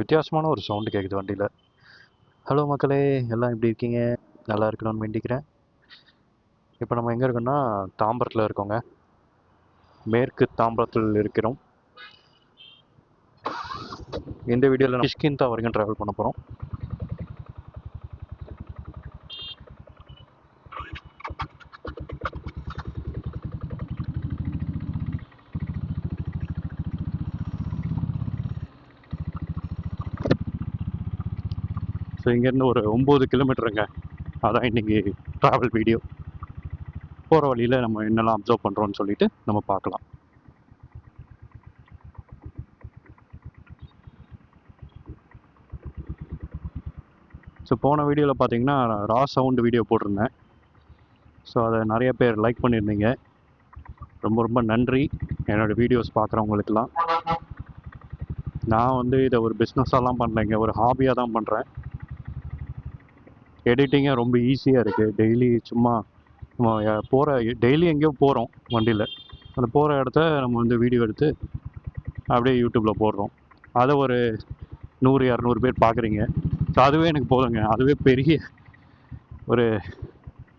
வித்தியாசமான ஒரு சவுண்டு கேட்குது வண்டியில். ஹலோ மக்களே, எல்லாம் எப்படி இருக்கீங்க? நல்லா இருக்கணும்னு வேண்டிக்கிறேன். இப்போ நம்ம எங்கே இருக்கோம்னா தாம்பரத்தில் இருக்கோங்க. மேற்கு தாம்பரத்தில் இருக்கிறோம். இந்த வீடியோவில் நம்ம கிஷ்கிந்தா வரைக்கும் ட்ராவல் பண்ண போகிறோம். ஸோ இங்கேருந்து ஒரு 9 கிலோமீட்டருங்க. அதான் இன்றைக்கி ட்ராவல் வீடியோ. போகிற வழியில் நம்ம என்னெல்லாம் அப்சர்வ் பண்ணுறோன்னு சொல்லிட்டு நம்ம பார்க்கலாம். ஸோ போன வீடியோவில் பார்த்தீங்கன்னா ரா சவுண்டு வீடியோ போட்டிருந்தேன். ஸோ அதை நிறைய பேர் லைக் பண்ணியிருந்தீங்க. ரொம்ப ரொம்ப நன்றி என்னோடய வீடியோஸ் பார்க்குறவங்களுக்கெல்லாம். நான் வந்து இதை ஒரு பிஸ்னஸாலாம் பண்ணலைங்க, ஒரு ஹாபியாக தான் பண்ணுறேன். எடிட்டிங்கே ரொம்ப ஈஸியாக இருக்குது. டெய்லி சும்மா நம்ம போகிற டெய்லி எங்கேயோ போகிறோம் வண்டியில், அந்த போகிற இடத்த நம்ம வந்து வீடியோ எடுத்து அப்படியே யூடியூப்பில் போடுறோம். அதை ஒரு 100-200 பேர் பார்க்குறீங்க. ஸோ அதுவே எனக்கு போதுங்க. அதுவே ஒரு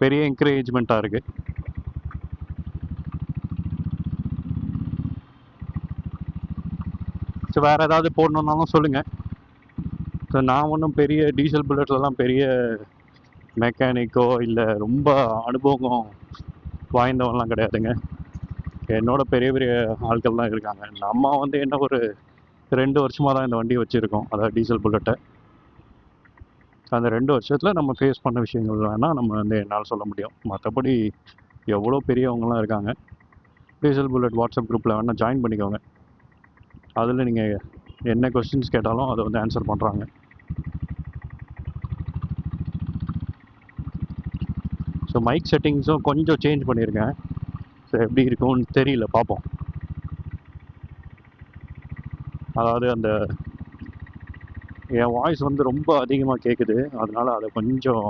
பெரிய என்கரேஜ்மெண்ட்டாக இருக்குது. ஸோ வேறு ஏதாவது போடணுன்னாலும் சொல்லுங்கள். ஸோ நான் ஒன்றும் பெரிய டீசல் புல்லட்லலாம் பெரிய மெக்கானிக்கோ இல்லை ரொம்ப அனுபவம் வாய்ந்தவன்லாம் கிடையாதுங்க. என்னோட பெரிய பெரிய ஆட்கள்லாம் இருக்காங்க. நம்ம வந்து என்ன ஒரு 2 வருஷமாக தான் இந்த வண்டியை வச்சுருக்கோம், அதாவது டீசல் புல்லட்டை. அந்த 2 வருஷத்தில் நம்ம ஃபேஸ் பண்ண விஷயங்கள் வேணால் நம்ம வந்து என்னால் சொல்ல முடியும். மற்றபடி எவ்வளோ பெரியவங்களாம் இருக்காங்க. டீசல் புல்லட் வாட்ஸ்அப் குரூப்பில் வேணால் ஜாயின் பண்ணிக்கோங்க. அதில் நீங்கள் என்ன கொஸ்டின்ஸ் கேட்டாலும் அதை வந்து ஆன்சர் பண்ணுறாங்க. ஸோ மைக் செட்டிங்ஸும் கொஞ்சம் சேஞ்ச் பண்ணியிருக்கேன். ஸோ எப்படி இருக்கும்னு தெரியல, பார்ப்போம். அதாவது அந்த என் வாய்ஸ் வந்து ரொம்ப அதிகமாக கேட்குது, அதனால் அதை கொஞ்சம்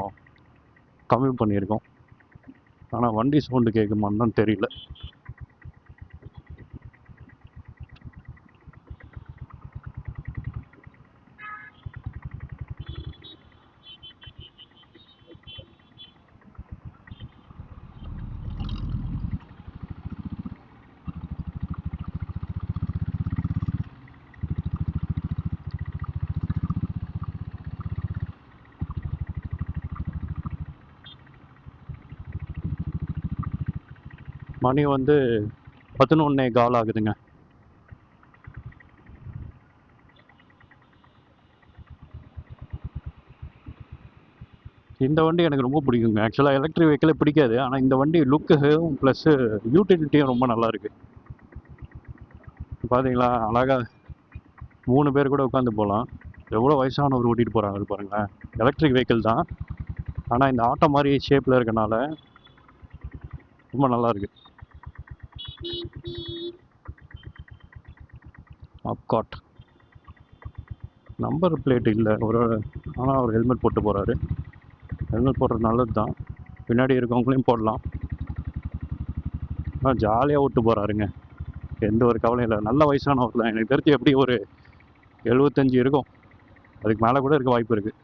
கம்மி பண்ணியிருக்கோம். ஆனால் வண்டி சவுண்டு கேட்குமான்னு தான் தெரியல. மணி வந்து 11:15 ஆகுதுங்க. இந்த வண்டி எனக்கு ரொம்ப பிடிக்குங்க. ஆக்சுவலாக எலக்ட்ரிக் வெஹிக்கிளே பிடிக்காது, ஆனால் இந்த வண்டி லுக்கும் ப்ளஸ்ஸு யூட்டிலிட்டியும் ரொம்ப நல்லாயிருக்கு. பார்த்தீங்களா, அழகாக 3 பேர் கூட உட்காந்து போகலாம். எவ்வளோ வயசானவர் ஓட்டிகிட்டு போகிறாங்க பாருங்களேன். எலக்ட்ரிக் வெஹிக்கிள் தான், ஆனால் இந்த ஆட்டோ மாதிரி ஷேப்பில் இருக்கனால ரொம்ப நல்லாயிருக்கு. அப்காட் நம்பர் பிளேட் இல்லை ஆனால் அவர் ஹெல்மெட் போட்டு போகிறாரு. ஹெல்மெட் போடுறது நல்லது தான், பின்னாடி இருக்கவங்களையும் போடலாம். ஆனால் ஜாலியாக விட்டு போகிறாருங்க, எந்த ஒரு கவலையும் இல்லை. நல்ல வயசானவர் தான், எனக்கு தெரிஞ்சு எப்படி ஒரு 75 இருக்கும், அதுக்கு மேலே கூட இருக்க வாய்ப்பு இருக்குது.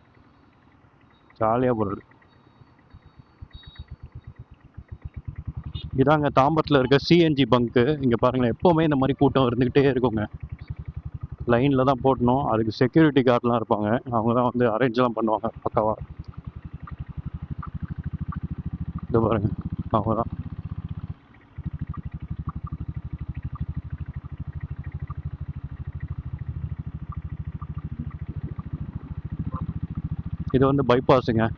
ஜாலியாக போகிறாரு. இதாங்க தாம்பரத்தில் இருக்க சிஎன்ஜி பங்க்கு. இங்கே பாருங்களேன், எப்போவுமே இந்த மாதிரி கூட்டம் இருந்துக்கிட்டே இருக்குங்க. லைனில் தான் போட்டணும், அதுக்கு செக்யூரிட்டி கார்டெலாம் இருப்பாங்க, அவங்க தான் வந்து அரேஞ்செலாம் பண்ணுவாங்க பக்காவாக. இது பாருங்கள், அவங்க தான். இது வந்து பைபாஸுங்க.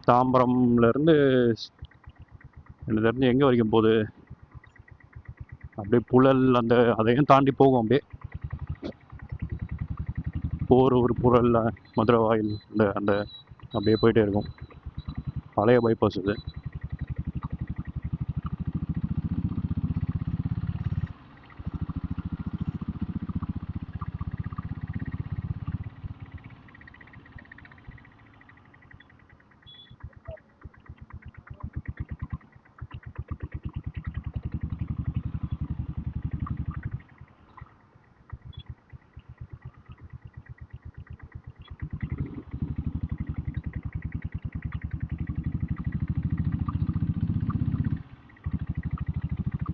தாம்பரம்லேருந்து எனக்கு தெரிஞ்சு எங்கே வரைக்கும் போகுது, அப்படியே புழல் அதையும் தாண்டி போகும். அப்படியே போரூர், புழல், மதுரவாயில், அந்த அப்படியே போயிட்டே இருக்கும். பழைய பைபாஸ் இது.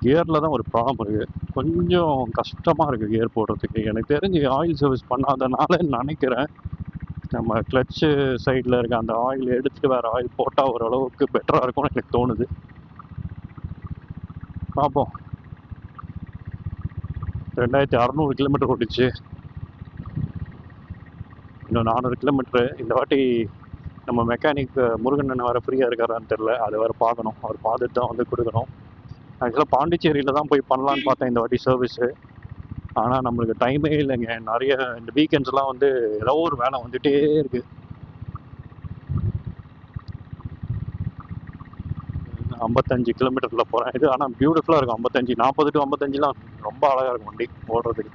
கியரில் தான் ஒரு ப்ராப்ளம் இருக்குது. கொஞ்சம் கஷ்டமாக இருக்குது கியர் போடுறதுக்கு. எனக்கு தெரிஞ்சு ஆயில் சர்வீஸ் பண்ணாதனால நினைக்கிறேன். நம்ம கிளச்சு சைடில் இருக்க அந்த ஆயில் எடுத்துகிட்டு வேறு ஆயில் போட்டால் ஓரளவுக்கு பெட்டராக இருக்கும்னு எனக்கு தோணுது. பார்ப்போம். 2600 கிலோமீட்டர் ஓடிச்சு. இன்னும் 400 கிலோமீட்ரு. இந்த வாட்டி நம்ம மெக்கானிக் முருகன் அண்ணன் வேறு ஃப்ரீயாக இருக்காரான்னு தெரில. அதை வேறு பார்க்கணும். அவர் பார்த்துட்டு தான் வந்து கொடுக்கணும். ஆக்சுவலாக பாண்டிச்சேரியில் தான் போய் பண்ணலான்னு பார்த்தேன் இந்த வாட்டி சர்வீஸு. ஆனால் நம்மளுக்கு டைமே இல்லைங்க. நிறைய இந்த வீக்கெண்ட்ஸ்லாம் வந்து ஏதோ ஒரு வேலை வந்துகிட்டே இருக்குது. 55 கிலோமீட்டரில் போகிறேன். இது ஆனால் பியூட்டிஃபுல்லாக இருக்கும். 55, 40 to 55லாம் ரொம்ப அழகாக இருக்கும் வண்டி ஓடுறதுக்கு.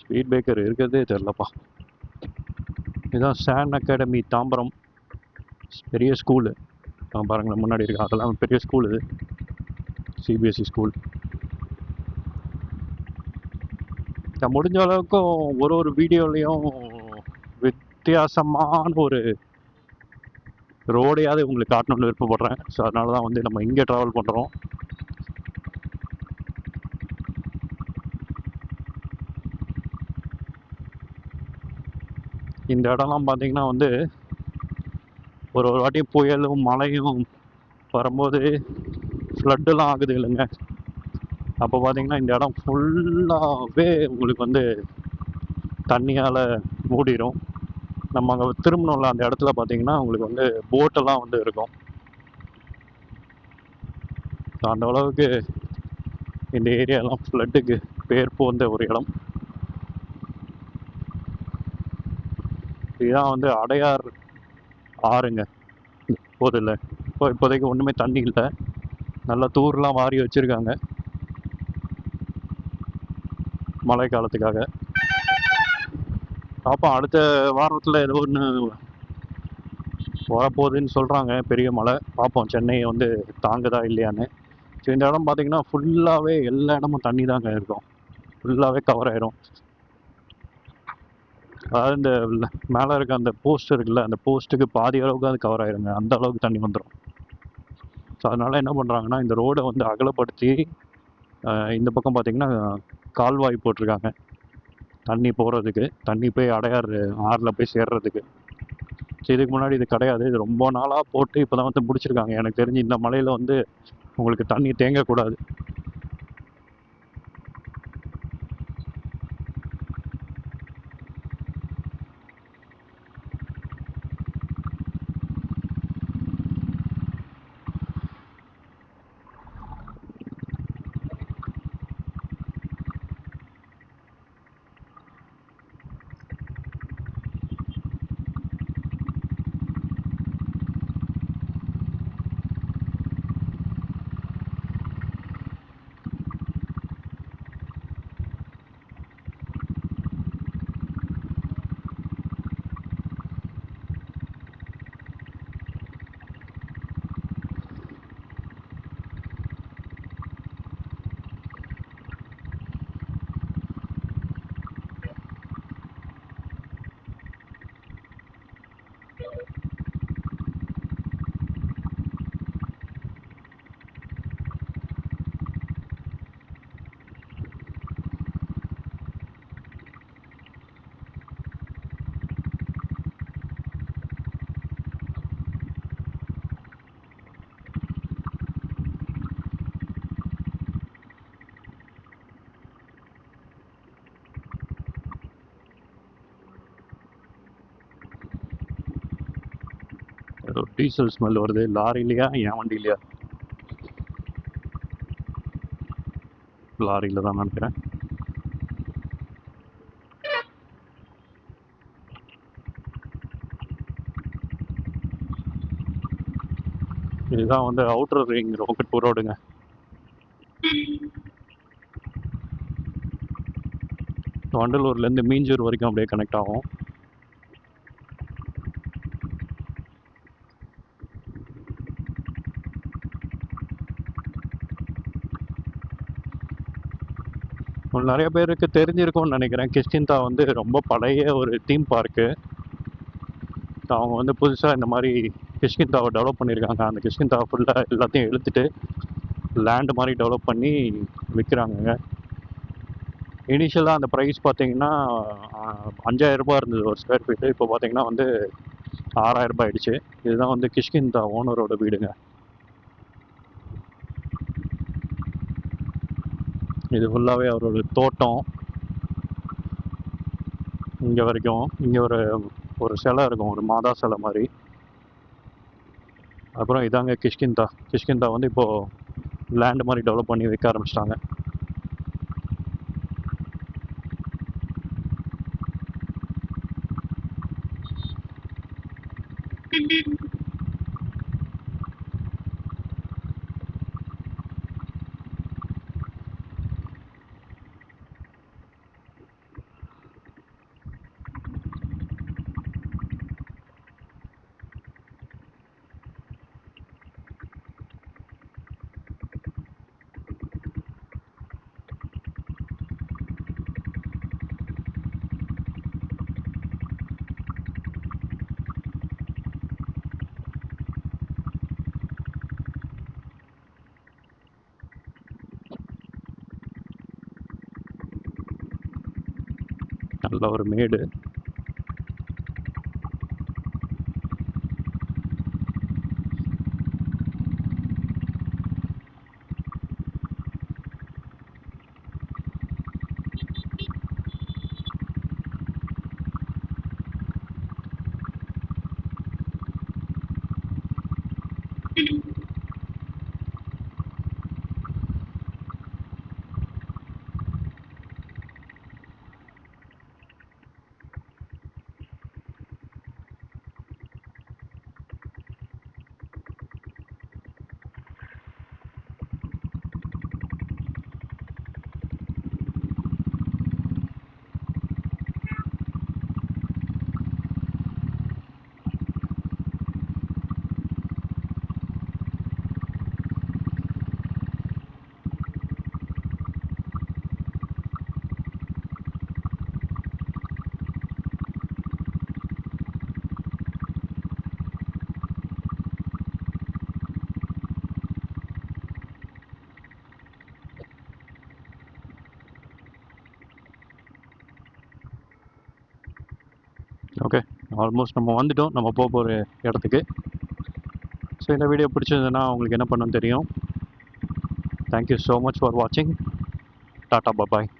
ஸ்பீட் பிரேக்கர் இருக்கிறதே தெரிலப்பா. இதுதான் சான் அகாடமி தாம்பரம். பெரிய ஸ்கூலு பாருங்களேன் முன்னாடி இருக்கு. அதெல்லாம் பெரிய ஸ்கூல். இது சிபிஎஸ்சி ஸ்கூல். முடிஞ்ச அளவுக்கும் ஒரு வீடியோலையும் வித்தியாசமான ஒரு ரோடையாவது உங்களுக்கு காட்டணும்னு விருப்பப்படுறேன். ஸோ அதனால தான் வந்து நம்ம இங்கே ட்ராவல் பண்ணுறோம். இந்த இடம்லாம் பார்த்தீங்கன்னா வந்து ஒரு வாட்டி புயலும் மழையும் வரும்போது ஃப்ளட்டெல்லாம் ஆகுது இல்லைங்க. அப்போ பார்த்தீங்கன்னா இந்த இடம் ஃபுல்லாகவே உங்களுக்கு வந்து தண்ணியால் மூடிடும். நம்ம அங்கே திரும்பணும்ல அந்த இடத்துல பார்த்தீங்கன்னா உங்களுக்கு வந்து போட்டெல்லாம் வந்து இருக்கும். ஸோ அந்த அளவுக்கு இந்த ஏரியாலாம் ஃப்ளட்டுக்கு பேர் போந்த ஒரு இடம். இதுதான் வந்து அடையார் ஆறுங்க. போதில்லை இப்போதைக்கு ஒன்றுமே தண்ணி இல்லை. நல்லா தூர்லாம் வாரி வச்சுருக்காங்க மழை காலத்துக்காக. பார்ப்போம் அடுத்த வாரத்தில் ஏதோ ஒன்று வரப்போகுதுன்னு சொல்கிறாங்க பெரிய மழை. பார்ப்போம் சென்னை வந்து தாங்குதா இல்லையான்னு. ஸோ இந்த இடம் பார்த்திங்கன்னா ஃபுல்லாகவே எல்லா இடமும் தண்ணி தாங்க இருக்கும். ஃபுல்லாகவே கவர் ஆயிரும். அதாவது இந்த மேலே இருக்க அந்த போஸ்ட் இருக்குல்ல, அந்த போஸ்ட்டுக்கு பாதி அளவுக்கு அது கவர் ஆயிருங்க. அந்த அளவுக்கு தண்ணி வந்துடும். ஸோ அதனால் என்ன பண்ணுறாங்கன்னா இந்த ரோடை வந்து அகலப்படுத்தி இந்த பக்கம் பார்த்திங்கன்னா கால்வாய் போட்டிருக்காங்க தண்ணி போகிறதுக்கு. தண்ணி போய் அடையார் ஆறில் போய் சேர்றதுக்கு. ஸோ இதுக்கு முன்னாடி இது கிடையாது. இது ரொம்ப நாளாக போட்டு இப்போ தான் வந்து முடிச்சிருக்காங்க. எனக்கு தெரிஞ்சு இந்த மலையில் வந்து உங்களுக்கு தண்ணி தேங்கக்கூடாது. டீசல் ஸ்மெல் வருது. லாரிலையா என் வண்டிலையா? லாரியில் தான் நினைக்கிறேன். இதுதான் வந்து அவுட்டர் ரிங் ரோடுங்க. வண்டலூர்லேருந்து மீஞ்சூர் வரைக்கும் அப்படியே கனெக்ட் ஆகும். நிறைய பேருக்கு தெரிஞ்சிருக்கும்னு நினைக்கிறேன். கிஷ்கிந்தா வந்து ரொம்ப பழைய ஒரு தீம் பார்க்கு. அவங்க வந்து புதுசாக இந்த மாதிரி கிஷ்கிந்தாவை டெவலப் பண்ணியிருக்காங்க. அந்த கிஷ்கிந்தாவை ஃபுல்லாக எல்லாத்தையும் இழுத்துட்டு லேண்டு மாதிரி டெவலப் பண்ணி விற்கிறாங்கங்க. இனிஷியலாக அந்த ப்ரைஸ் பார்த்தீங்கன்னா 5000 இருந்தது ஒரு ஸ்கொயர் ஃபீட்டு. இப்போ பார்த்தீங்கன்னா வந்து 6000 ஆயிடுச்சு. இதுதான் வந்து கிஷ்கிந்தா ஓனரோட வீடுங்க. இது ஃபுல்லாகவே அவரோட தோட்டம். இங்கே வரைக்கும் இங்கே ஒரு சிலை இருக்கும், ஒரு மாதா சிலை மாதிரி. அப்புறம் இதாங்க கிஷ்கிந்தா. கிஷ்கிந்தா வந்து இப்போது லேண்டு மாதிரி டெவலப் பண்ணி வைக்க ஆரம்பிச்சிட்டாங்க. நல்ல ஒரு மேடு. ஓகே, ஆல்மோஸ்ட் நம்ம வந்துட்டோம் நம்ம போக போகிற இடத்துக்கு. ஸோ இந்த வீடியோ பிடிச்சதுன்னா உங்களுக்கு என்ன பண்ணணும்னு தெரியும். தேங்க்யூ ஸோ மச் ஃபார் வாட்சிங். டாட்டா பாய்.